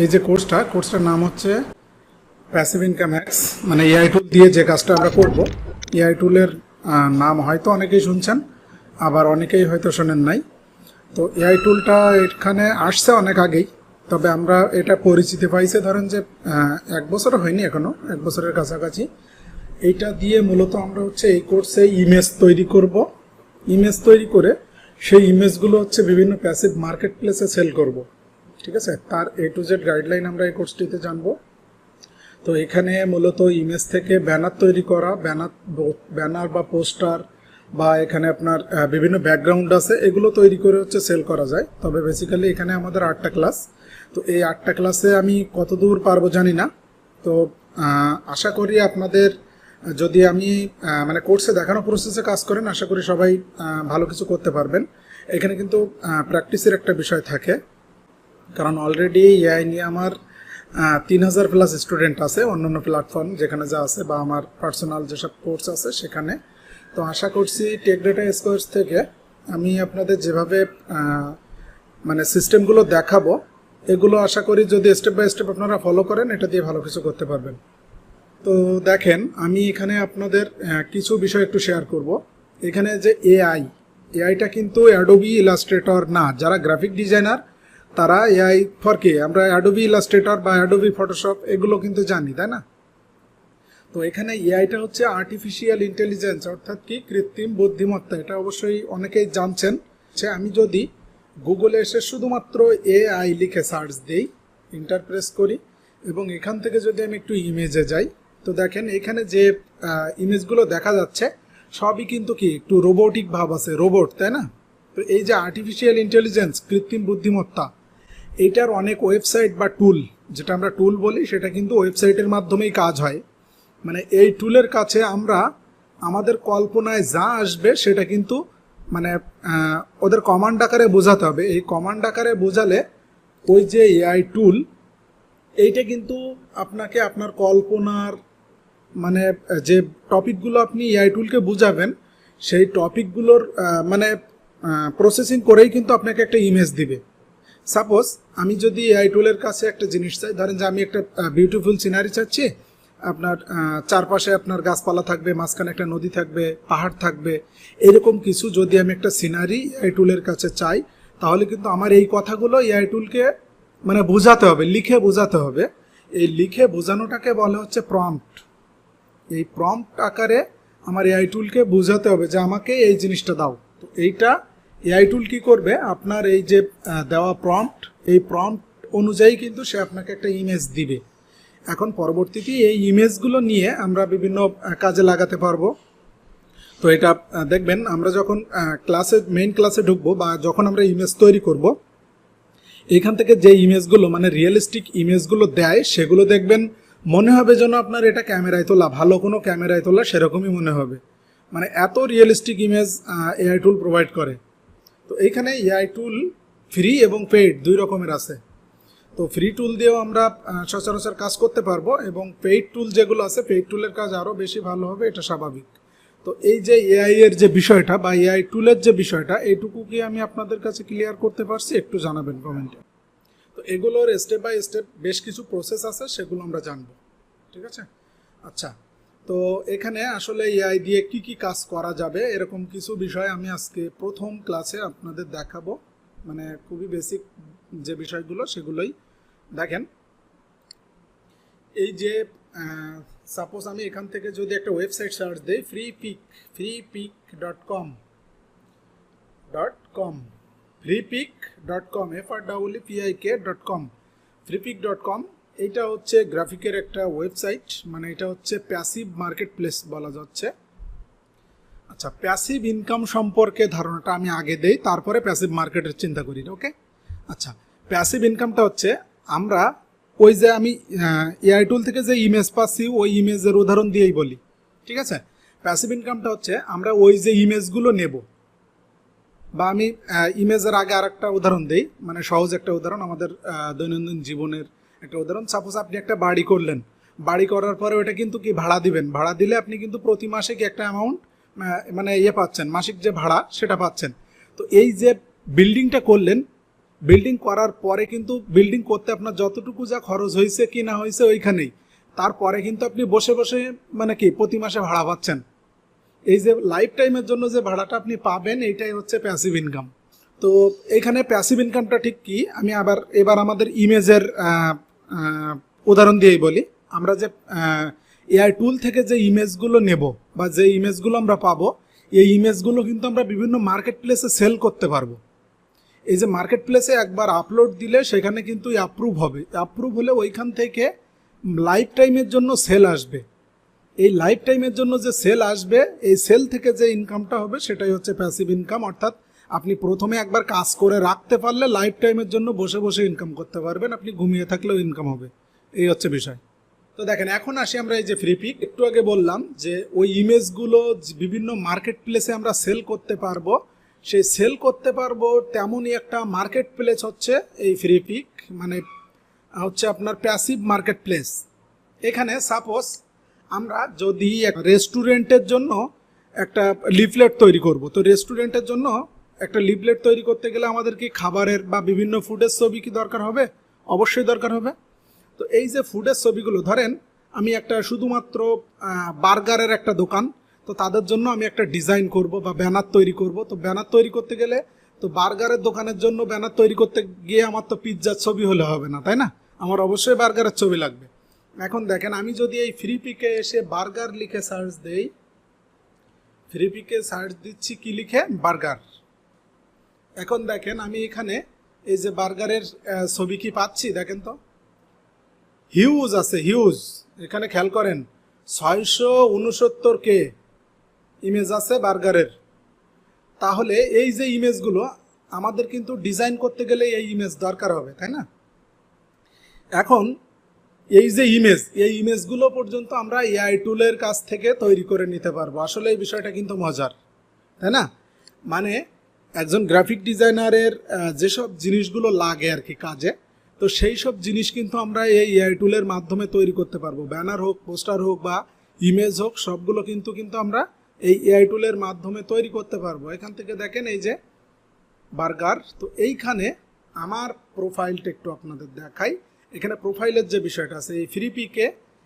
এই যে কোর্সটার নাম হচ্ছে প্যাসিভ ইনকাম হ্যাক্স, মানে এআই টুল দিয়ে যে কাজটা আমরা করব। এআই টুলের নাম হয়তো অনেকেই শুনছেন, আবার অনেকেই হয়তো শোনেন নাই। তো এআই টুলটা এখানে আসছে অনেক আগেই, তবে আমরা এটা পরিচিতি পাইছে ধরেন যে 1 বছর হয়নি, এখনো 1 বছরের কাছাকাছি। এইটা দিয়ে মূলত আমরা হচ্ছে এই কোর্সে ইমেজ তৈরি করব। ইমেজ তৈরি করে সেই ইমেজগুলো হচ্ছে বিভিন্ন প্যাসিভ মার্কেট প্লেসে সেল করব। ঠিক আছে, তার A to Z গাইডলাইন আমরা এই কোর্সটিতে জানবো। তো এখানে মূলত ইমেজ থেকে ব্যানার তৈরি করা, ব্যানার বা পোস্টার বা এখানে আপনার বিভিন্ন ব্যাকগ্রাউন্ড আছে, এগুলো তৈরি করে হচ্ছে সেল করা যায়। তবে বেসিক্যালি এখানে আমাদের 8টা ক্লাস। তো এই 8টা ক্লাসে আমি কতদূর পারবো জানি না। তো আশা করি আপনাদের, যদি আমি মানে কোর্সে দেখানো প্রসেসে কাজ করেন, আশা করি সবাই ভালো কিছু করতে পারবেন। এখানে কিন্তু প্র্যাকটিসের একটা বিষয় থাকে, কারণ অলরেডি এআই নিয়ে আমার 3000+ স্টুডেন্ট আছে অন্যান্য প্ল্যাটফর্ম যেখানে যা আছে, বা আমার পার্সোনাল যেসব কোর্স আছে সেখানে। তো আশা করছি টেক ডেটা স্কোয়ার্স থেকে আমি আপনাদের যেভাবে মানে সিস্টেমগুলো দেখাবো, এগুলো আশা করি যদি স্টেপ বাই স্টেপ আপনারা ফলো করেন, এটা দিয়ে ভালো কিছু করতে পারবেন। তো দেখেন, আমি এখানে আপনাদের কিছু বিষয় একটু শেয়ার করব। এখানে যে এআইটা কিন্তু অ্যাডোবি ইলাস্ট্রেটর না। যারা গ্রাফিক ডিজাইনার তারা এআই ফর কে, আমরা অ্যাডোবি ইলাস্ট্রেটর বা অ্যাডোবি ফটোশপ এগুলো কিন্তু জানি, তাই না? তো এখানে এআইটা হচ্ছে আর্টিফিশিয়াল ইন্টেলিজেন্স, অর্থাৎ কি কৃত্রিম বুদ্ধিমত্তা। এটা অবশ্যই অনেকেই জানছেন। আমি যদি গুগলে এসে শুধুমাত্র এআই লিখে সার্চ দিই, ইন্টারপ্রেস করি, এবং এখান থেকে যদি আমি একটু ইমেজে যাই, তো দেখেন এখানে যে ইমেজগুলো দেখা যাচ্ছে সবই কিন্তু কি একটু রোবোটিক ভাব আছে, রোবট, তাই না? তো এই যে আর্টিফিশিয়াল ইন্টেলিজেন্স, কৃত্রিম বুদ্ধিমত্তা, এইটার অনেক ওয়েবসাইট বা টুল, যেটা আমরা টুল বলি, সেটা কিন্তু ওয়েবসাইটের মাধ্যমেই কাজ হয়। মানে এই টুলের কাছে আমরা আমাদের কল্পনায় যা আসবে সেটা কিন্তু মানে ওদের কমান্ড আকারে বোঝাতে হবে। এই কমান্ড আকারে বোঝালে ওই যে এআই টুল, এইটা কিন্তু আপনাকে আপনার কল্পনার মানে যে টপিকগুলো আপনি এআই টুলকে বুঝাবেন, সেই টপিকগুলোর মানে প্রসেসিং করেই কিন্তু আপনাকে একটা ইমেজ দিবে। সাপোজ আমি যদি এআই টুলের কাছে একটা জিনিস চাই, ধরেন যে আমি একটা বিউটিফুল সিনারি চাচ্ছি, আপনার চারপাশে আপনার গাছপালা থাকবে, মাঝখানে একটা নদী থাকবে, পাহাড় থাকবে, এরকম কিছু যদি আমি একটা সিনারি এআই টুলের কাছে চাই, তাহলে কিন্তু আমার এই কথাগুলো এআই টুলকে মানে বোঝাতে হবে, লিখে বোঝাতে হবে। এই লিখে বোঝানোটাকে বলা হচ্ছে প্রম্পট। এই প্রম্পট আকারে আমার এআই টুলকে বোঝাতে হবে যে আমাকে এই জিনিসটা দাও। তো এইটা এআই টুল কি করবে, আপনার এই যে দেওয়া প্রম্পট, এই প্রম্পট অনুযায়ী কিন্তু সে আপনাকে একটা ইমেজ দিবে। এখন পরবর্তীতে এই ইমেজগুলো নিয়ে আমরা বিভিন্ন কাজে লাগাতে পারবো। তো এটা দেখবেন আমরা যখন মেইন ক্লাসে ঢুকবো, বা যখন আমরা ইমেজ তৈরি করব, এখান থেকে যে ইমেজগুলো মানে রিয়েলিস্টিক ইমেজগুলো দেয়, সেগুলো দেখবেন মনে হবে যেন আপনার এটা ক্যামেরায় তোলা, ভালো কোনো ক্যামেরায় তোলা, সেরকমই মনে হবে। মানে এত রিয়েলিস্টিক ইমেজ এআই টুল প্রোভাইড করে। তো এইখানে এআই টুল ফ্রি এবং পেইড 2 রকমের আছে। তো ফ্রি টুল দিয়েও আমরা সচরাচর কাজ করতে পারবো, এবং পেইড টুল যেগুলো আছে, পেইড টুলের কাজ আরও বেশি ভালো হবে, এটা স্বাভাবিক। তো এই যে এআই এর যে বিষয়টা বা এআই টুলের যে বিষয়টা, এইটুকু কি আমি আপনাদের কাছে ক্লিয়ার করতে পারছি? একটু জানাবেন কমেন্টে। তো এগুলোর স্টেপ বাই স্টেপ বেশ কিছু প্রসেস আছে, সেগুলো আমরা জানবো। ঠিক আছে, আচ্ছা। তো এখানে আসলে এআই দিয়ে কি কি কাজ করা যাবে, এরকম কিছু বিষয় আমি আজকে প্রথম ক্লাসে আপনাদের দেখাবো। মানে খুবই বেসিক যে বিষয়গুলো, সেগুলোই দেখেন। এই যে সাপোজ আমি এখান থেকে যদি একটা ওয়েবসাইট সার্চ দিই, freepik.com, freepik.com, FREEPIK.com, freepik.com, এইটা হচ্ছে গ্রাফিকের একটা ওয়েবসাইট, মানে এটা হচ্ছে প্যাসিভ মার্কেট প্লেস বলা যাচ্ছে। আচ্ছা, প্যাসিভ ইনকাম সম্পর্কে ধারণাটা আমি আগে দেই, তারপরে প্যাসিভ মার্কেটের চিন্তা করি। ওকে, আচ্ছা। প্যাসিভ ইনকামটা হচ্ছে আমরা ওই যে আমি এআই টুল থেকে যে ইমেজ পাচ্ছি, ওই ইমেজের উদাহরণ দিয়েই বলি। ঠিক আছে, প্যাসিভ ইনকামটা হচ্ছে আমরা ওই যে ইমেজগুলো নেব, বা আমি ইমেজের আগে আর একটা উদাহরণ দিই, মানে সহজ একটা উদাহরণ, আমাদের দৈনন্দিন জীবনের একটা উদাহরণ। সাপোজ আপনি একটা বাড়ি করলেন, বাড়ি করার পরে ওটা কিন্তু কি ভাড়া দিবেন, ভাড়া দিলে আপনি কিন্তু প্রতি মাসে কি একটা অ্যামাউন্ট মানে পাচ্ছেন, মাসিক যে ভাড়া সেটা পাচ্ছেন। তো এই যে বিল্ডিংটা করলেন, বিল্ডিং করার পরে কিন্তু বিল্ডিং করতে আপনার যতটুকু যা খরচ হয়েছে কি না হয়েছে ওইখানেই, তারপরে কিন্তু আপনি বসে বসে মানে কি প্রতি মাসে ভাড়া পাচ্ছেন। এই যে লাইফ টাইমের জন্য যে ভাড়াটা আপনি পাবেন এইটাই হচ্ছে প্যাসিভ ইনকাম। তো এখানে প্যাসিভ ইনকামটা ঠিক কি, আমি এবার আমাদের ইমেজের উদাহরণ দিয়েই বলি। আমরা যে এআই টুল থেকে যে ইমেজগুলো নেব বা যে ইমেজগুলো আমরা পাবো, এই ইমেজগুলো কিন্তু আমরা বিভিন্ন মার্কেট প্লেসে সেল করতে পারবো। এই যে মার্কেট প্লেসে একবার আপলোড দিলে সেখানে কিন্তু অ্যাপ্রুভ হবে, অ্যাপ্রুভ হলে ওইখান থেকে লাইফ টাইমের জন্য সেল আসবে। এই লাইফ টাইমের জন্য যে সেল আসবে, এই সেল থেকে যে ইনকামটা হবে সেটাই হচ্ছে প্যাসিভ ইনকাম। অর্থাৎ আপনি প্রথমে একবার কাজ করে রাখতে পারলে লাইফ টাইমের জন্য বসে বসে ইনকাম করতে পারবেন, আপনি ঘুমিয়ে থাকলেও ইনকাম হবে, এই হচ্ছে বিষয়। তো দেখেন এখন আসি আমরা এই যে ফ্রি পিক, একটু আগে বললাম যে ওই ইমেজগুলো বিভিন্ন মার্কেট প্লেসে আমরা সেল করতে পারবো। সেই সেল করতে পারবো তেমনই একটা মার্কেট প্লেস হচ্ছে এই ফ্রি পিক, মানে হচ্ছে আপনার প্যাসিভ মার্কেট প্লেস। এখানে সাপোজ আমরা যদি রেস্টুরেন্টের জন্য একটা লিফলেট তৈরি করব, তো রেস্টুরেন্টের জন্য একটা লিফলেট তৈরি করতে গেলে আমাদের কি খাবারের বা বিভিন্ন ফুডের ছবি কি দরকার হবে? অবশ্যই দরকার হবে। তো এই যে ফুডের ছবিগুলো, ধরেন আমি একটা শুধুমাত্র বার্গারের একটা দোকান, তো তাদের জন্য আমি একটা ডিজাইন করব বা ব্যানার তৈরি করব। তো ব্যানার তৈরি করতে গেলে তো বার্গারের দোকানের জন্য ব্যানার তৈরি করতে গিয়ে আমার তো পিৎজার ছবি হলে হবে না, তাই না? আমার অবশ্যই বার্গারের ছবি লাগবে। এখন দেখেন আমি যদি এই ফ্রি পিকে এসে বার্গার লিখে সার্চ দেই, ফ্রি পিকে সার্চ দিচ্ছি কি লিখে? বার্গার। এখন দেখেন আমি এখানে এই যে বার্গারের ছবি কি পাচ্ছি, দেখেন তো হিউজ আছে, হিউজ। এখানে খেয়াল করেন 669K ইমেজ আছে বার্গারের। তাহলে এই যে ইমেজগুলো আমাদের কিন্তু ডিজাইন করতে গেলে এই ইমেজ দরকার হবে, তাই না? এখন এই যে এই ইমেজগুলো পর্যন্ত আমরা এআই টুলের কাছ থেকে তৈরি করে নিতে পারবো। আসলে এই বিষয়টা কিন্তু মজার, তাই না? মানে একজন গ্রাফিক ডিজাইনারের যেসব জিনিসগুলো লাগে আর কি কাজে, তো সেই সব জিনিস কিন্তু আমরা এই এআই টুলের মাধ্যমে তৈরি করতে পারবো। ব্যানার হোক, পোস্টার হোক বা ইমেজ হোক, সবগুলো কিন্তু আমরা এই এআই টুলের মাধ্যমে তৈরি করতে পারবো। এখান থেকে দেখেন এই যে বার্গার, তো এইখানে আমার প্রোফাইলটা একটু আপনাদের দেখাই। এখানে প্রোফাইলের যে বিষয়টা আছে এই ফ্রি পিকে,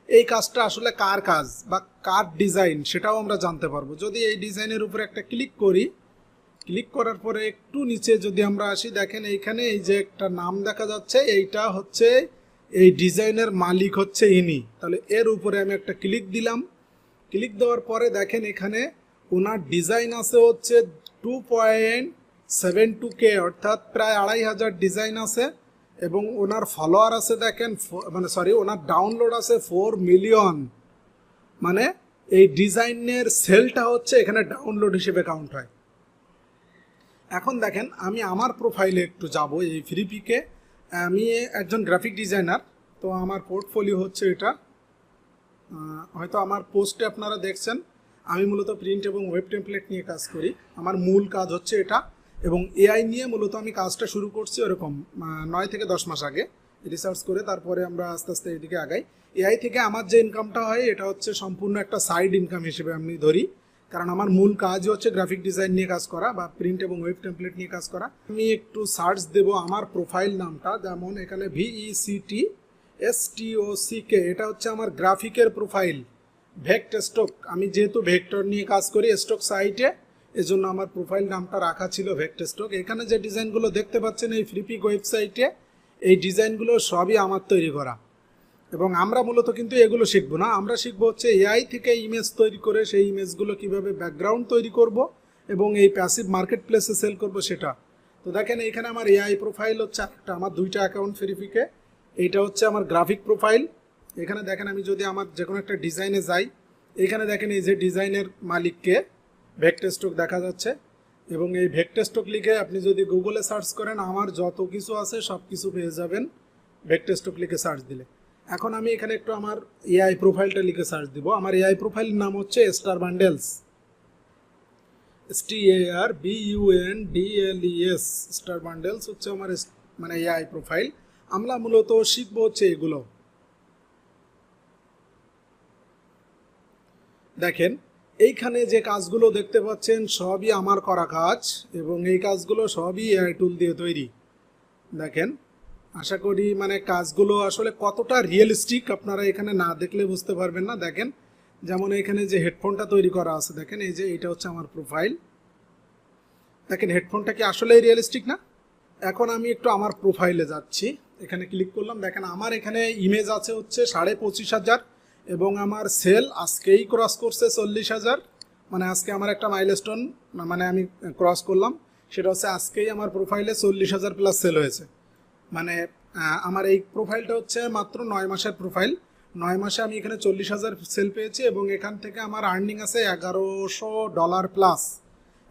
এই কাজটা আসলে কার কাজ বা কার ডিজাইন সেটাও আমরা জানতে পারবো। যদি এই ডিজাইনের উপরে একটা ক্লিক করি, ক্লিক করার পরে একটু নিচে যদি আমরা আসি, দেখেন এইখানে এই যে একটা নাম দেখা যাচ্ছে, এইটা হচ্ছে এই ডিজাইনের মালিক হচ্ছে ইনি। তাহলে এর উপরে আমি একটা ক্লিক দিলাম। ক্লিক দেওয়ার পরে দেখেন এখানে ওনার ডিজাইন আছে হচ্ছে 2.72K, অর্থাৎ প্রায় 2500 ডিজাইন আছে। এবং ওনার ফলোয়ার আছে দেখেন ওনার ডাউনলোড আছে 4 মিলিয়ন। মানে এই ডিজাইনের সেলটা হচ্ছে এখানে ডাউনলোড হিসেবে কাউন্ট হয়। এখন দেখেন আমি আমার প্রোফাইলে একটু যাব এই ফ্রি পিকে। আমি একজন গ্রাফিক ডিজাইনার, তো আমার পোর্টফোলিও হচ্ছে এটা। হয়তো আমার পোস্টে আপনারা দেখছেন আমি মূলত প্রিন্ট এবং ওয়েব টেমপ্লেট নিয়ে কাজ করি। আমার মূল কাজ হচ্ছে এটা, এবং এআই নিয়ে মূলত আমি কাজটা শুরু করছি ওরকম 9 থেকে 10 মাস আগে রিসার্চ করে, তারপরে আমরা আস্তে আস্তে এদিকে আগাই। এআই থেকে আমার যে ইনকামটা হয় এটা হচ্ছে সম্পূর্ণ একটা সাইড ইনকাম হিসেবে আমি ধরি, কারণ আমার মূল কাজ হচ্ছে গ্রাফিক ডিজাইন নিয়ে কাজ করা বা প্রিন্ট এবং ওয়েব টেমপ্লেট নিয়ে কাজ করা। আমি একটু সার্চ দেব আমার প্রোফাইল নামটা, যেমন এখানে VECTSTOCK, এটা হচ্ছে আমার গ্রাফিকের প্রোফাইল। ভেক্ট স্টক, আমি যেহেতু ভেক্টর নিয়ে কাজ করি স্টক সাইটে, এজন্য আমার প্রোফাইল নামটা রাখা ছিল ভেক্ট স্টক। এখানে যে ডিজাইনগুলো দেখতে পাচ্ছেন এই ফ্রিপিক ওয়েবসাইটে, এই ডিজাইনগুলো সবই আমার তৈরি করা। এবং আমরা মূলত কিন্তু এগুলো শিখবো না, আমরা শিখবো হচ্ছে এআই থেকে ইমেজ তৈরি করে সেই ইমেজগুলো কিভাবে ব্যাকগ্রাউন্ড তৈরি করব এবং এই প্যাসিভ মার্কেট প্লেসে সেল করব সেটা। তো দেখেন এইখানে আমার এআই প্রোফাইল হচ্ছে একটা, আমার 2টা অ্যাকাউন্ট ফ্রিপিকে। এইটা হচ্ছে আমার গ্রাফিক প্রোফাইল। এখানে দেখেন আমি যদি আমার যে কোনো একটা ডিজাইনে যাই, এখানে দেখেন এই যে ডিজাইনের মালিককে ভেক্ট স্টক দেখা যাচ্ছে। এবং এই ভেক্ট স্টক লিখে আপনি যদি গুগলে সার্চ করেন আমার যত কিছু আছে সব কিছু পেয়ে যাবেন ভেক্ট স্টক লিখে সার্চ দিলে। এখন আমি এখানে একটু আমার এআই প্রোফাইলটা লিখে সার্চ দিব। আমার এআই প্রোফাইলের নাম হচ্ছে star bundles, STARBUNDLES, star bundles হচ্ছে আমার মানে এআই প্রোফাইল। আমরা মূলত শিখবো হচ্ছে এগুলো। দেখেন এইখানে যে কাজগুলো দেখতে পাচ্ছেন সবই আমার করা কাজ, এবং এই কাজগুলো সবই এআই টুল দিয়ে তৈরি। দেখেন, আশা করি মানে কাজগুলো আসলে কতটা রিয়েলিস্টিক আপনারা এখানে না দেখলে বুঝতে পারবেন না। দেখেন, যেমন এখানে যে হেডফোনটা তৈরি করা আছে, দেখেন এই যে এটা হচ্ছে আমার প্রোফাইল। দেখেন হেডফোনটা কি আসলেই রিয়েলিস্টিক না? এখন আমি একটু আমার প্রোফাইলে যাচ্ছি, এখানে ক্লিক করলাম। দেখেন আমার এখানে ইমেজ আছে হচ্ছে 25,500 এবং আমার সেল আজকেই ক্রস করছে 40,000। মানে আজকে আমার একটা মাইলস্টোন মানে আমি ক্রস করলাম, সেটা হচ্ছে আজকেই আমার প্রোফাইলে 40,000 প্লাস সেল হয়েছে। মানে আমার এই প্রোফাইলটা হচ্ছে মাত্র 9 মাসের প্রোফাইল। 9 মাসে আমি এখানে 40,000 সেল পেয়েছি এবং এখান থেকে আমার আর্নিং আছে $1100 প্লাস।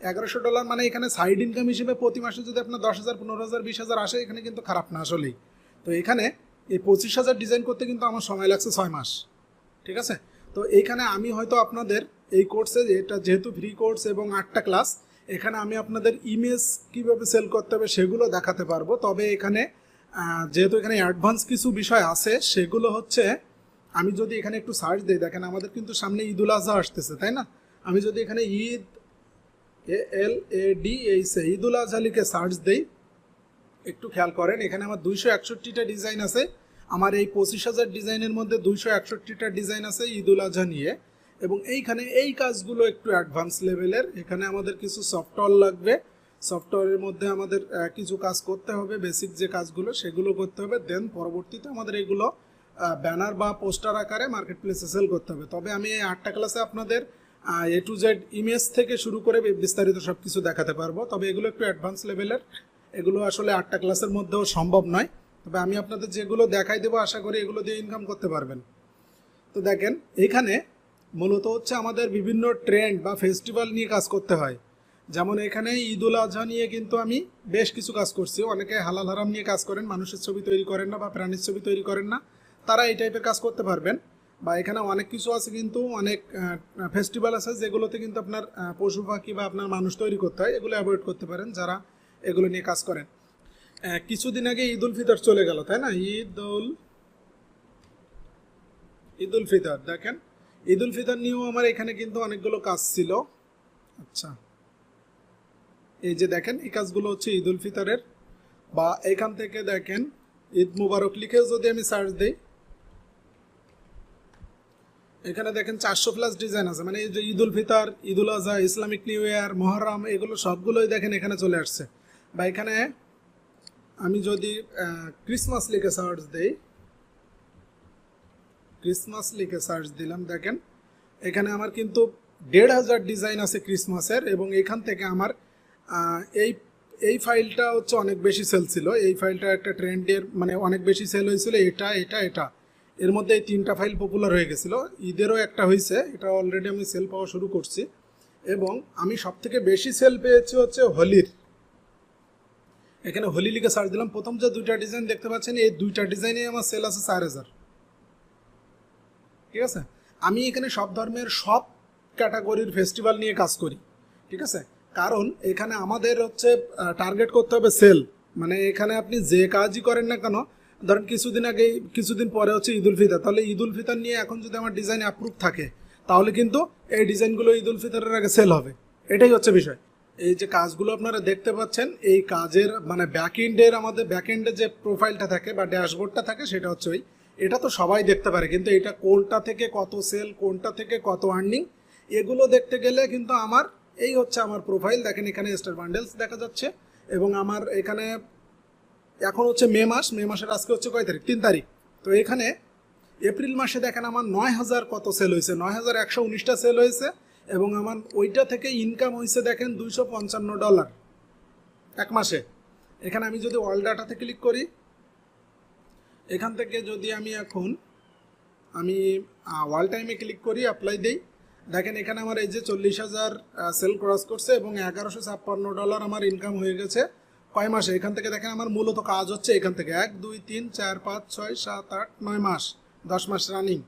$1100 মানে এখানে সাইড ইনকাম হিসেবে প্রতি মাসে যদি আপনার 10,000, 15,000, 20,000 আসে, এখানে কিন্তু খারাপ না আসলেই। তো এখানে এই 25,000 ডিজাইন করতে কিন্তু আমার সময় লাগছে 6 মাস। ঠিক আছে, তো এইখানে আমি হয়তো আপনাদের এই কোর্সে, এটা যেহেতু ফ্রি কোর্স এবং 8টা ক্লাস, এখানে আমি আপনাদের ইমেজ কিভাবে সেল করতে হবে সেগুলো দেখাতে পারবো। তবে এখানে যেহেতু এখানে অ্যাডভান্স কিছু বিষয় আছে, সেগুলো হচ্ছে আমি যদি এখানে একটু সার্চ দিই, দেখেন আমাদের কিন্তু সামনে ঈদুল আজহা আসতেছে, তাই না? আমি যদি এখানে ALADH ঈদুল আজহা লিখে সার্চ দেই, একটু খেয়াল করেন এখানে আমার 261টা ডিজাইন আছে। আমার এই 25,000 ডিজাইনের মধ্যে 261টা ডিজাইন আছে ঈদুল আজহা নিয়ে। এবং এইখানে এই কাজগুলো একটু অ্যাডভান্স লেভেলের। এখানে আমাদের কিছু সফটওয়্যার লাগবে, সফটওয়্যারের মধ্যে আমাদের কিছু কাজ করতে হবে, বেসিক যে কাজগুলো সেগুলো করতে হবে। দেন পরবর্তীতে আমাদের এগুলো ব্যানার বা পোস্টার আকারে মার্কেট প্লেসে সেল করতে হবে। তবে আমি এই 8টা ক্লাসে আপনাদের A to Z ইমেজ থেকে শুরু করে বিস্তারিত সব কিছু দেখাতে পারবো। তবে এগুলো একটু অ্যাডভান্স লেভেলের, এগুলো আসলে 8টা ক্লাসের মধ্যেও সম্ভব নয়। তবে আমি আপনাদের যেগুলো দেখাই দেবো, আশা করি এগুলো দিয়ে ইনকাম করতে পারবেন। তো দেখেন এখানে মূলত হচ্ছে আমাদের বিভিন্ন ট্রেন্ড বা ফেস্টিভ্যাল নিয়ে কাজ করতে হয়। যেমন এখানে ঈদুল আজহা নিয়ে কিন্তু আমি বেশ কিছু কাজ করছি। অনেকে হালাল হারাম নিয়ে কাজ করেন, মানুষের ছবি তৈরি করেন না বা প্রাণীর ছবি তৈরি করেন না, তারা এই টাইপের কাজ করতে পারবেন। বা এখানে অনেক কিছু আছে, কিন্তু অনেক ফেস্টিভ্যাল আছে যেগুলোতে কিন্তু আপনার পশু পাখি বা আপনার মানুষ তৈরি করতে হয়, এগুলো অ্যাভয়েড করতে পারেন যারা এগুলো নিয়ে কাজ করেন। কিছুদিন আগে ঈদ উল ফিতর চলে গেল, তাই না? ঈদ উল ফিতর, দেখেন ঈদ উল ফিতর নিয়েও আমার এখানে কিন্তু অনেকগুলো কাজ ছিল। আচ্ছা, এই যে দেখেন এই কাজগুলো হচ্ছে ঈদ উল ফিতরের। বা এখান থেকে দেখেন ঈদ মুবারক লিখে যদি আমি সার্চ দিই, এখানে দেখেন 400 প্লাস ডিজাইন আছে। মানে এই যে Eid ul Fitr, Eid ul Azha, Islamic New Year, Muharram, এগুলো সবগুলোই দেখেন এখানে চলে আসছে। বা এখানে আমি যদি ক্রিসমাস লিখে সার্চ দিই, ক্রিসমাস লিখে সার্চ দিলাম, দেখেন এখানে আমার কিন্তু 1,500 ডিজাইন আছে ক্রিসমাসের। এবং এখান থেকে আমার এই এই ফাইলটা হচ্ছে অনেক বেশি সেল ছিল। এই ফাইলটা একটা ট্রেন্ডের মানে অনেক বেশি সেল হয়েছিল। এটা এটা এটা এর মধ্যে এই 3টা ফাইল পপুলার হয়ে গেছিলো। ঈদেরও একটা হয়েছে, এটা অলরেডি আমি সেল পাওয়া শুরু করছি। এবং আমি সবথেকে বেশি সেল পেয়েছি হচ্ছে হোলির। এখানে হোলি লিখে সার্চ দিলাম, প্রথম যে 2টা ডিজাইন দেখতে পাচ্ছেন, এই 2টা ডিজাইনে আমার সেল আছে 4,000। ঠিক আছে, আমি এখানে সব ধর্মের সব ক্যাটাগরির ফেস্টিভ্যাল নিয়ে কাজ করি। ঠিক আছে, কারণ এখানে আমাদের হচ্ছে টার্গেট করতে হবে সেল। মানে এখানে আপনি যে কাজই করেন না কেন, ধরেন কিছুদিন পরে হচ্ছে ঈদ উল ফিতর, তাহলে ঈদ উল ফিতর নিয়ে এখন যদি আমার ডিজাইন অ্যাপ্রুভ থাকে, তাহলে কিন্তু এই ডিজাইনগুলো ঈদ উল ফিতরের আগে সেল হবে। এটাই হচ্ছে বিষয়। এই যে কাজগুলো আপনারা দেখতে পাচ্ছেন, এই কাজের মানে আমাদের ব্যাকএন্ডে যে প্রোফাইলটা থাকে বা ড্যাশবোর্ডটা থাকে, সেটা হচ্ছে এটা তো সবাই দেখতে পারে, কিন্তু এটা কোনটা থেকে কত সেল, কোনটা থেকে কত আর্নিং, এগুলো দেখতে গেলে কিন্তু আমার এই হচ্ছে আমার প্রোফাইল। দেখেন এখানে স্টার বান্ডেলস দেখা যাচ্ছে। এবং আমার এখানে এখন হচ্ছে মে মাসের আজকে হচ্ছে কয় তারিখ? 3 তারিখ। তো এখানে এপ্রিল মাসে দেখেন আমার 9,000 কত সেল হয়েছে, 9,119টা সেল হয়েছে। এবং আমার ওইটা থেকে ইনকাম হয়েছে দেখেন $255 এক মাসে। এখানে আমি যদি অল ডাটাতে ক্লিক করি, এখান থেকে যদি আমি এখন ওয়াল টাইমে ক্লিক করি, অ্যাপ্লাই দিই, দেখেন এখানে আমার এই যে 40,000 সেল ক্রস করছে এবং $1,156 আমার ইনকাম হয়ে গেছে কয় মাসে। এখান থেকে দেখেন আমার মূলত কাজ হচ্ছে এখান থেকে 1 2 3 4 5 6 7 8 9 মাস, 10 মাস রানিং।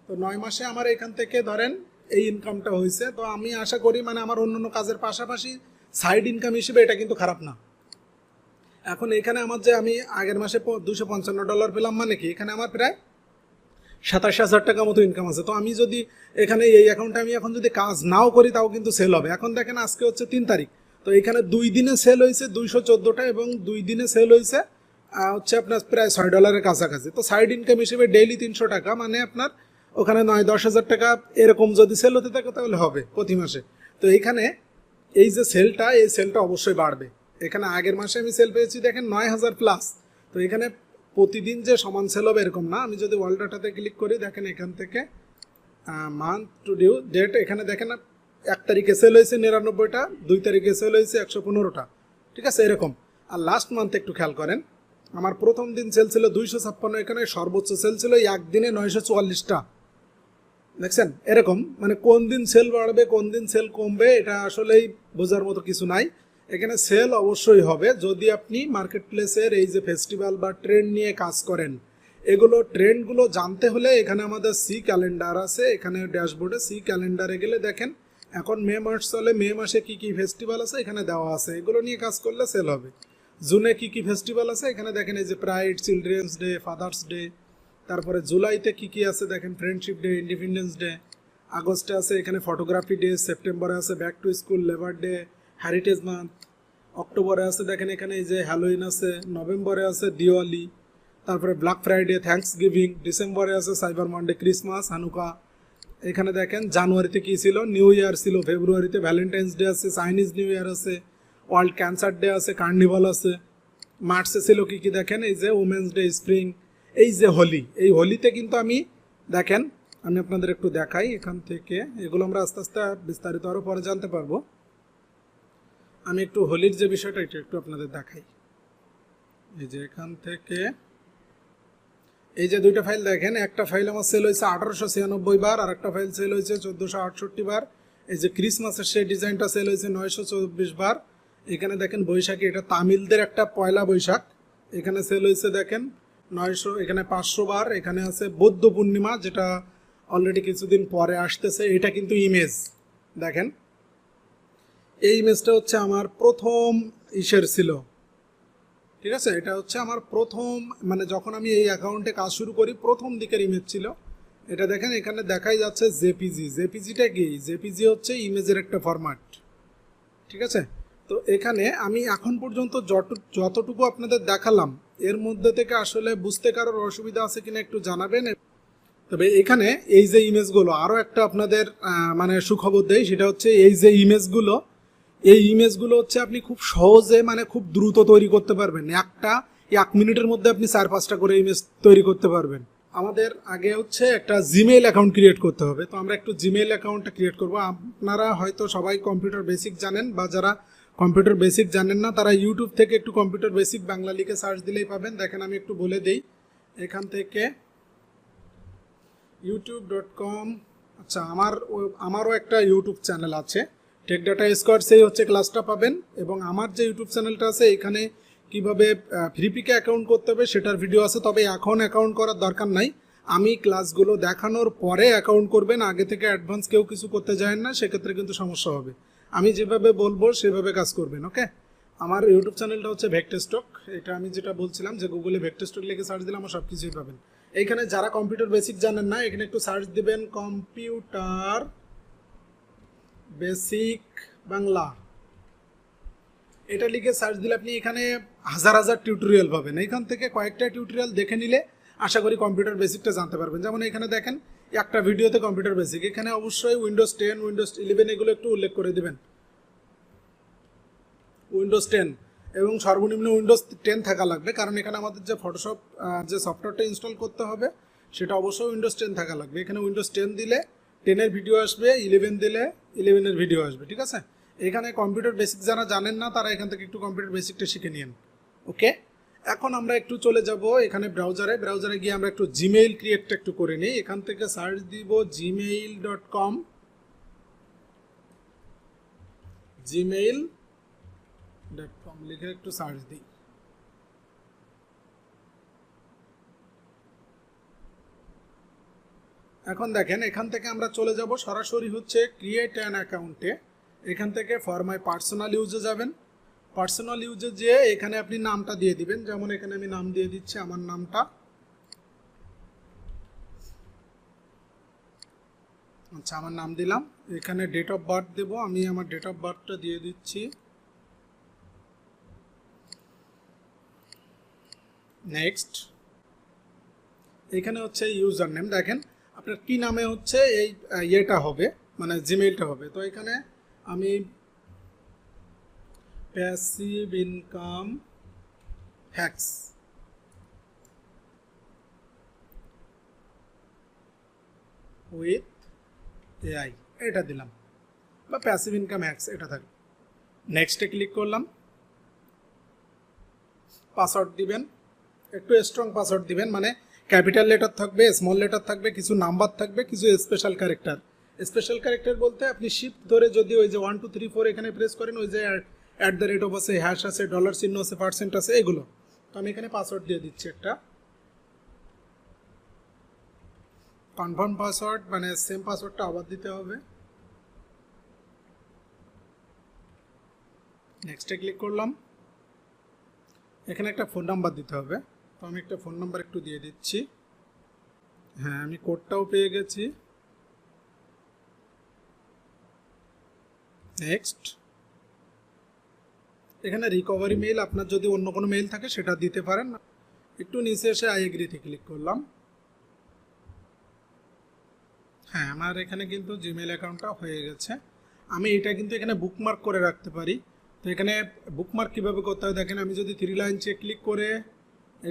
তো 9 মাসে আমার এখান থেকে ধরেন এই ইনকামটা হয়েছে। তো আমি আশা করি মানে আমার অন্যান্য কাজের পাশাপাশি সাইড ইনকাম হিসেবে এটা কিন্তু খারাপ না। এখন এখানে আমার যে আমি আগের মাসে $255 পেলাম, মানে কি এখানে আমার প্রায় 27,000 টাকা মতো ইনকাম আছে। তো আমি যদি এখানে এই অ্যাকাউন্টে আমি এখন যদি কাজ নাও করি, তাও কিন্তু সেল হবে। এখন দেখেন আজকে হচ্ছে 3 তারিখ, তো এখানে 2 দিনে সেল হয়েছে 214টা এবং 2 দিনে সেল হয়েছে হচ্ছে আপনার প্রায় $6 কাছাকাছি। তো সাইড ইনকাম হিসেবে ডেইলি 300 টাকা, মানে আপনার ওখানে 9-10 হাজার টাকা এরকম যদি সেল হতে থাকে তাহলে হবে প্রতি মাসে। তো এইখানে এই যে সেলটা, এই সেলটা অবশ্যই বাড়বে। এখানে আগের মাসে আমি সেল পেয়েছি দেখেন 9,000 প্লাস। তো এখানে প্রতিদিন যে সমান সেল হবে এরকম না। আমি যদি ওয়ার্ল্ড ডাটাতে ক্লিক করি, দেখেন এখান থেকে মান্থ টু ডিউ ডেট, এখানে দেখেন 1 তারিখে সেল হয়েছে 99টা, 2 তারিখে সেল হয়েছে 115টা, ঠিক আছে এরকম। আর লাস্ট মান্থ একটু খেয়াল করেন, আমার প্রথম দিন সেল ছিল 256, এখানে সর্বোচ্চ সেল ছিল একদিনে 944টা। দেখছেন এরকম, মানে কোন দিন সেল বাড়বে কোন দিন সেল কমবে এটা আসলেই বোঝার মতো কিছু নাই। এখানে সেল অবশ্যই হবে যদি আপনি মার্কেট প্লেসের এই যে ফেস্টিভ্যাল বা ট্রেন্ড নিয়ে কাজ করেন। এগুলো ট্রেন্ডগুলো জানতে হলে এখানে আমাদের সি ক্যালেন্ডার আছে, এখানে ড্যাশবোর্ডে সি ক্যালেন্ডারে গেলে দেখেন এখন মে মাস চলে, মে মাসে কি কি ফেস্টিভ্যাল আছে এখানে দেওয়া আছে, এগুলো নিয়ে কাজ করলে সেল হবে। জুনে কি কি ফেস্টিভ্যাল আছে এখানে দেখেন, এই যে pride, children's day, father's day. তারপরে জুলাইতে কি কি আছে দেখেন, ফ্রেন্ডশিপ ডে, ইন্ডিপেন্ডেন্স ডে। আগস্টে আছে এখানে ফটোগ্রাফি ডে, সেপ্টেম্বরে আছে back to school, labour day, heritage month. অক্টোবরে আছে দেখেন এখানে এই যে হ্যালোইন আছে, নভেম্বরে আছে দিওয়ালি, তারপরে ব্ল্যাক ফ্রাইডে, থ্যাঙ্কস গিভিং। ডিসেম্বরে আছে সাইবার মানডে, ক্রিসমাস, হানুকা। এখানে দেখেন জানুয়ারিতে কি ছিল, নিউ ইয়ার ছিল। ফেব্রুয়ারিতে ভ্যালেন্টাইন্স ডে আছে, চাইনিজ নিউ ইয়ার আছে, ওয়ার্ল্ড ক্যান্সার ডে আছে, কার্নিভাল আছে। মার্চে ছিল কি কি দেখেন, এই যে উমেন্স ডে, স্প্রিং, এই যে হোলি। এই হোলিতে কিন্তু আমি দেখেন, আমি আপনাদের একটু দেখাই এখান থেকে, এগুলো আমরা আস্তে আস্তে বিস্তারিত আরও পরে জানতে পারবো। আমি একটু হোলির যে বিষয়টা এটা একটু আপনাদের দেখাই। এই যে এখান থেকে এই যে দুইটা ফাইল দেখেন, একটা ফাইল আমার সেল হয়েছে 1896 বার, আর একটা ফাইল সেল হয়েছে 1468 বার। এই যে ক্রিসমাসের সেই ডিজাইনটা সেল হয়েছে 924 বার। এখানে দেখেন বৈশাখী, এটা তামিলদের একটা পয়লা বৈশাখ, এখানে সেল হয়েছে দেখেন 900, এখানে 500 বার। এখানে আছে বৌদ্ধ পূর্ণিমা, যেটা অলরেডি কিছুদিন পরে আসতেছে। এটা কিন্তু ইমেজ দেখেন, এই ইমেজটা হচ্ছে আমার প্রথম ইসের ছিল, ঠিক আছে। এটা হচ্ছে আমার প্রথম, মানে যখন আমি এই অ্যাকাউন্টে কাজ শুরু করি প্রথম দিকের ইমেজ ছিল এটা। দেখেন এখানে দেখাই যাচ্ছে জেপিজি। জেপিজিটা কি? জেপিজি হচ্ছে ইমেজের একটা ফরম্যাট, ঠিক আছে। তো এখানে আমি এখন পর্যন্ত যতটুকু আপনাদের দেখালাম এর মধ্যে থেকে আসলে বুঝতে কারোর অসুবিধা আছে কিনা একটু জানাবেন। তবে এখানে এই যে ইমেজগুলো, আরও একটা আপনাদের মানে সুখবর দেয়, সেটা হচ্ছে এই যে ইমেজগুলো, এই ইমেজগুলো হচ্ছে আপনি খুব সহজে মানে খুব দ্রুত তৈরি করতে পারবেন। 1 মিনিটের মধ্যে আপনি 4-5টা করে ইমেজ তৈরি করতে পারবেন। আমাদের আগে হচ্ছে একটা জিমেইল অ্যাকাউন্ট ক্রিয়েট করতে হবে। তো আমরা একটু জিমেইল অ্যাকাউন্টটা ক্রিয়েট করব। আপনারা হয়তো সবাই কম্পিউটার বেসিক জানেন, বা যারা কম্পিউটার বেসিক জানেন না তারা ইউটিউব থেকে একটু কম্পিউটার বেসিক বাংলা লিখে সার্চ দিলেই পাবেন। দেখেন আমি একটু বলে দেই, এখান থেকে youtube.com, আচ্ছা আমারও একটা ইউটিউব চ্যানেল আছে, টেক ডাটা স্কোয়াড, সেই হচ্ছে ক্লাসটা পাবেন। এবং আমার যে ইউটিউব চ্যানেলটা আছে এখানে কিভাবে ফ্রিপিকে অ্যাকাউন্ট করতে হবে সেটার ভিডিও আছে। তবে এখন অ্যাকাউন্ট করার দরকার নাই, আমি ক্লাসগুলো দেখানোর পরে অ্যাকাউন্ট করবেন, আগে থেকে অ্যাডভান্স কেউ কিছু করতে যায় না, সেক্ষেত্রে কিন্তু সমস্যা হবে। আমি যেভাবে বলবো সেভাবে কাজ করবেন, ওকে। আমার ইউটিউব চ্যানেলটা হচ্ছে ভেক্টরস্টক। এটা আমি যেটা বলছিলাম যে গুগলে ভেক্টরস্টক লিখে সার্চ দিলে আমার সব কিছুই পাবেন। এইখানে যারা কম্পিউটার বেসিক জানেন না এখানে একটু সার্চ দিবেন কম্পিউটার বেসিক বাংলা, এটা লিখে সার্চ দিলে আপনি এখানে হাজার হাজার টিউটোরিয়াল পাবেন। এখান থেকে কয়েকটা টিউটোরিয়াল দেখে নিলে আশা করি কম্পিউটার বেসিকটা জানতে পারবেন। যেমন এখানে দেখেন একটা ভিডিওতে কম্পিউটার বেসিক, এখানে অবশ্যই উইন্ডোজ 10, উইন্ডোজ 11 এগুলো একটু উল্লেখ করে দিবেন। উইন্ডোজ 10 এবং সর্বনিম্ন উইন্ডোজ 10 থাকা লাগবে, কারণ এখানে আমাদের যে ফটোশপ যে সফটওয়্যারটা ইনস্টল করতে হবে সেটা অবশ্যই উইন্ডোজ 10 থাকা লাগবে। এখানে উইন্ডোজ 10 দিলে 10-এর ভিডিও আসবে, 11 দিলে 11-এর ভিডিও আসবে, ঠিক আছে। এখানে কম্পিউটার বেসিক যারা জানেন না তারা এখান থেকে একটু কম্পিউটার বেসিকটা শিখে নিন, ওকে। এখন আমরা একটু চলে যাব এখানে ব্রাউজারে গিয়ে আমরা একটু জিমেইল ক্রিয়েটটা একটু করে নিই। এখান থেকে সার্চ দিব gmail.com, gmail.com লিখে একটু সার্চ দিই। এখন দেখেন এখান থেকে আমরা চলে যাব সরাসরি হচ্ছে ক্রিয়েট অ্যান অ্যাকাউন্টে। এখান থেকে ফর মাই পার্সোনাল ইউজে যাবেন। পার্সোনাল ইউজে যে এখানে আপনি নামটা দিয়ে দিবেন, যেমন এখানে আমি নাম দিয়ে দিচ্ছি আমার নামটা, আচ্ছা আমার নাম দিলাম। এখানে ডেট অফ বার্থ দেবো, আমি আমার ডেট অফ বার্থটা দিয়ে দিচ্ছি নেক্সট, এখানে হচ্ছে ইউজার নেম, দেখেন আপনার কি নামে হচ্ছে এই ইয়েটা হবে, মানে জিমেইলটা হবে। তো এখানে আমি passive income hacks with AI এটা দিলাম, বা প্যাসিভ ইনকাম হ্যাক্স এটা থাকবে। নেক্সটে ক্লিক করলাম। পাসওয়ার্ড দিবেন, একটু স্ট্রং পাসওয়ার্ড দিবেন, মানে ক্যাপিটাল লেটার থাকবে, স্মল লেটার থাকবে, কিছু নাম্বার থাকবে, কিছু স্পেশাল ক্যারেক্টার। স্পেশাল ক্যারেক্টার বলতে আপনি শিফট ধরে যদি ওই যে 1 2 3 4 এখানে প্রেস করেন, ওই যে @ অফ আছে, হ্যাশ আছে, ডলার চিহ্ন আছে, পার্সেন্ট আছে, এগুলো। তো আমি এখানে পাসওয়ার্ড দিয়ে দিচ্ছি একটা কনফার্ম পাসওয়ার্ড, মানে সেম পাসওয়ার্ডটা আবার দিতে হবে। নেক্সটে ক্লিক করলাম। এখানে একটা ফোন নাম্বার দিতে হবে, তো আমি একটা ফোন নাম্বার একটু দিয়ে দিচ্ছি। হ্যাঁ, আমি কোডটাও পেয়ে গেছি। নেক্সট, এখানে রিকভারি মেইল, আপনার যদি অন্য কোনো মেইল থাকে সেটা দিতে পারেন। একটু নিচে এসে আই এগ্রিতে ক্লিক করলাম। হ্যাঁ, আমার এখানে কিন্তু জিমেইল অ্যাকাউন্টটা হয়ে গেছে। আমি এটা কিন্তু এখানে বুকমার্ক করে রাখতে পারি। তো এখানে বুকমার্ক কীভাবে করতে হয় দেখেন, আমি যদি 3 লাইন চেক ক্লিক করে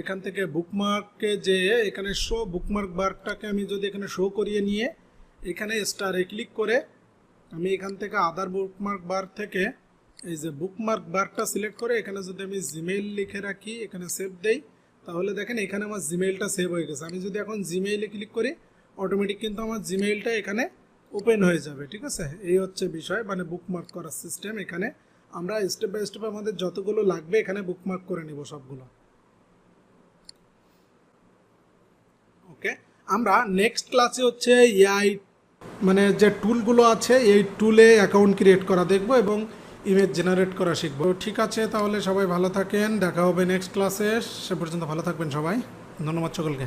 এখান থেকে বুকমার্কে যেয়ে এখানে শো বুকমার্ক বারটাকে আমি যদি এখানে শো করিয়ে নিয়ে এখানে স্টারে ক্লিক করে আমি এখান থেকে আদার বুকমার্ক বার থেকে এই যে বুকমার্ক বারটা সিলেক্ট করে এখানে যদি আমি জিমেইল লিখে রাখি, এখানে সেভ দেই, তাহলে দেখেন এখানে আমার জিমেইলটা সেভ হয়ে গেছে। আমি যদি এখন জিমেইলে ক্লিক করি, অটোমেটিক কিন্তু আমার জিমেইলটা এখানে ওপেন হয়ে যাবে। ঠিক আছে, এই হচ্ছে বিষয়, মানে বুকমার্ক করার সিস্টেম। এখানে আমরা স্টেপ বাই স্টেপ আমাদের যতগুলো লাগবে এখানে বুকমার্ক করে নিব সবগুলো। ওকে, আমরা নেক্সট ক্লাসে হচ্ছে এআই মানে যে টুলগুলো আছে এই টুলে অ্যাকাউন্ট ক্রিয়েট করা দেখব এবং ইমেজ জেনারেট করা শিখব। ঠিক আছে, তাহলে সবাই ভালো থাকেন, দেখা হবে নেক্সট ক্লাসে। সে পর্যন্ত ভালো থাকবেন সবাই, ধন্যবাদ সকলকে।